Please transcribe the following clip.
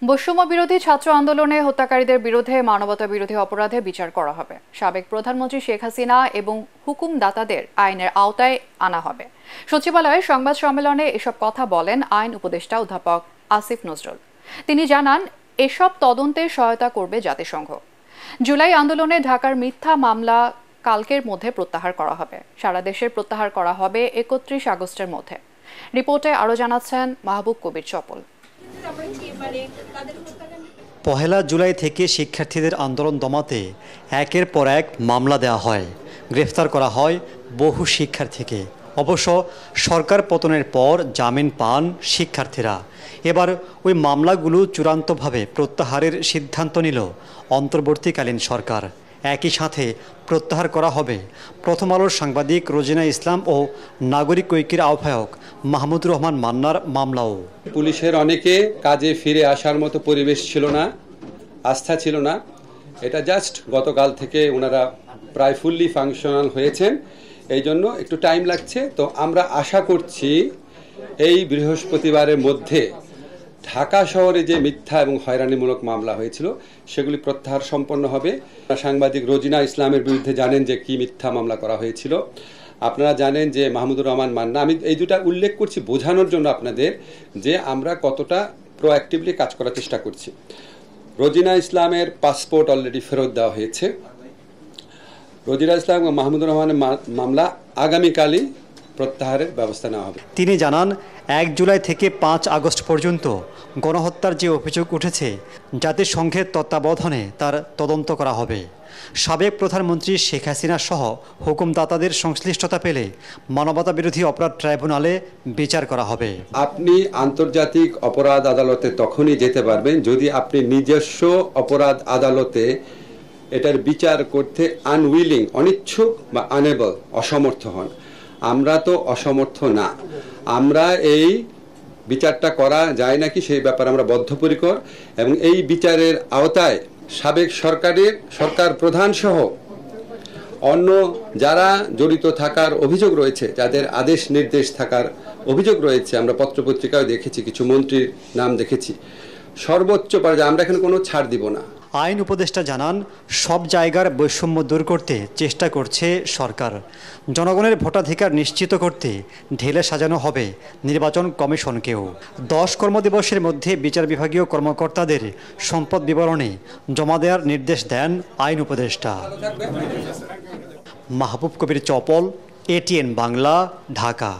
বৈষম্য বিরোধী ছাত্র আন্দোলনে হত্যাকারীদের বিরুদ্ধে মানবতা বিরোধী অপরাধে বিচার করা হবে। সাবেক প্রধানমন্ত্রী শেখ হাসিনা এবং হুকুমদাতাদের আইনের আওতায় আনা হবে। সচিবালয়ে সংবাদ সম্মেলনে এসব কথা বলেন আইন উপদেষ্টা অধ্যাপক আসিফ নজরুল। তিনি জানান, এসব তদন্তে সহায়তা করবে জাতিসংঘ। জুলাই আন্দোলনে ঢাকার মিথ্যা মামলা কালকের মধ্যে প্রত্যাহার করা হবে। সারা দেশের প্রত্যাহার করা হবে 31 আগস্টের মধ্যে। রিপোর্টে আরও জানাচ্ছেন মাহবুব কবির চপল। পহেলা জুলাই থেকে শিক্ষার্থীদের আন্দোলন দমাতে একের পর এক মামলা দেওয়া হয়, গ্রেফতার করা হয় বহু শিক্ষার্থীকে। অবশ্য সরকার পতনের পর জামিন পান শিক্ষার্থীরা। এবার ওই মামলাগুলো চূড়ান্তভাবে প্রত্যাহারের সিদ্ধান্ত নিল অন্তর্বর্তীকালীন সরকার। একই সাথে প্রত্যাহার করা হবে প্রথম আলোর সাংবাদিক রোজিনা ইসলাম ও নাগরিক ঐক্যের আহ্বায়ক মাহমুদুর রহমান মান্নার মামলাও। পুলিশের অনেকে কাজে ফিরে আসার মতো পরিবেশ ছিল না, আস্থা ছিল না। এটা জাস্ট গতকাল থেকে ওনারা প্রায় ফুললি ফাংশনাল হয়েছেন, এই জন্য একটু টাইম লাগছে। তো আমরা আশা করছি এই বৃহস্পতিবারের মধ্যে ঢাকা শহরে যে মিথ্যা এবং হয়রানিমূলক মামলা হয়েছিল সেগুলি প্রত্যাহার সম্পন্ন হবে। সাংবাদিক রোজিনা ইসলামের বিরুদ্ধে জানেন যে কি মিথ্যা মামলা করা হয়েছিল। আপনারা জানেন যে মাহমুদুর রহমান মান্না। আমি এই দুটা উল্লেখ করছি বোঝানোর জন্য আপনাদের যে আমরা কতটা প্রোঅ্যাক্টিভলি কাজ করার চেষ্টা করছি। রোজিনা ইসলামের পাসপোর্ট অলরেডি ফেরত দেওয়া হয়েছে। রোজিনা ইসলাম এবং মাহমুদুর রহমানের মামলা আগামীকালই প্রত্যাহারের ব্যবস্থা নেওয়া হবে। তিনি জানান, 1 জুলাই থেকে 5 আগস্ট পর্যন্ত গণহত্যার যে অভিযোগ উঠেছে জাতিসংঘের তত্ত্বাবধানে তার তদন্ত করা হবে। সাবেক প্রধানমন্ত্রী শেখ হাসিনা সহ হুকুমদাতাদের সংশ্লিষ্টতা পেলে মানবতা বিরোধী অপরাধ ট্রাইব্যুনালে বিচার করা হবে। আপনি আন্তর্জাতিক অপরাধ আদালতে তখনই যেতে পারবেন যদি আপনি নিজস্ব অপরাধ আদালতে এটার বিচার করতে আনউইলিং, অনিচ্ছুক বা আনেবল, অসমর্থ হন। আমরা তো অসমর্থ না। আমরা এই বিচারটা করা যায় নাকি সেই ব্যাপারে আমরা বদ্ধপরিকর, এবং এই বিচারের আওতায় সাবেক সরকার প্রধান সহ অন্য যারা জড়িত থাকার অভিযোগ রয়েছে, যাদের আদেশ নির্দেশ থাকার অভিযোগ রয়েছে, আমরা পত্রপত্রিকায় দেখেছি, কিছু মন্ত্রীর নাম দেখেছি, সর্বোচ্চ পর্যায়ে আমরা এখানে কোনো ছাড় দিব না। আইন উপদেষ্টা জানান, সব জায়গার বৈষম্য দূর করতে চেষ্টা করছে সরকার। জনগণের ভোটাধিকার নিশ্চিত করতে ঢেলে সাজানো হবে নির্বাচন কমিশনকেও। 10 কর্মদিবসের মধ্যে বিচার বিভাগীয় কর্মকর্তাদের সম্পদ বিবরণী জমা দেওয়ার নির্দেশ দেন আইন উপদেষ্টা। মাহবুব কবির চপল, ATN বাংলা, ঢাকা।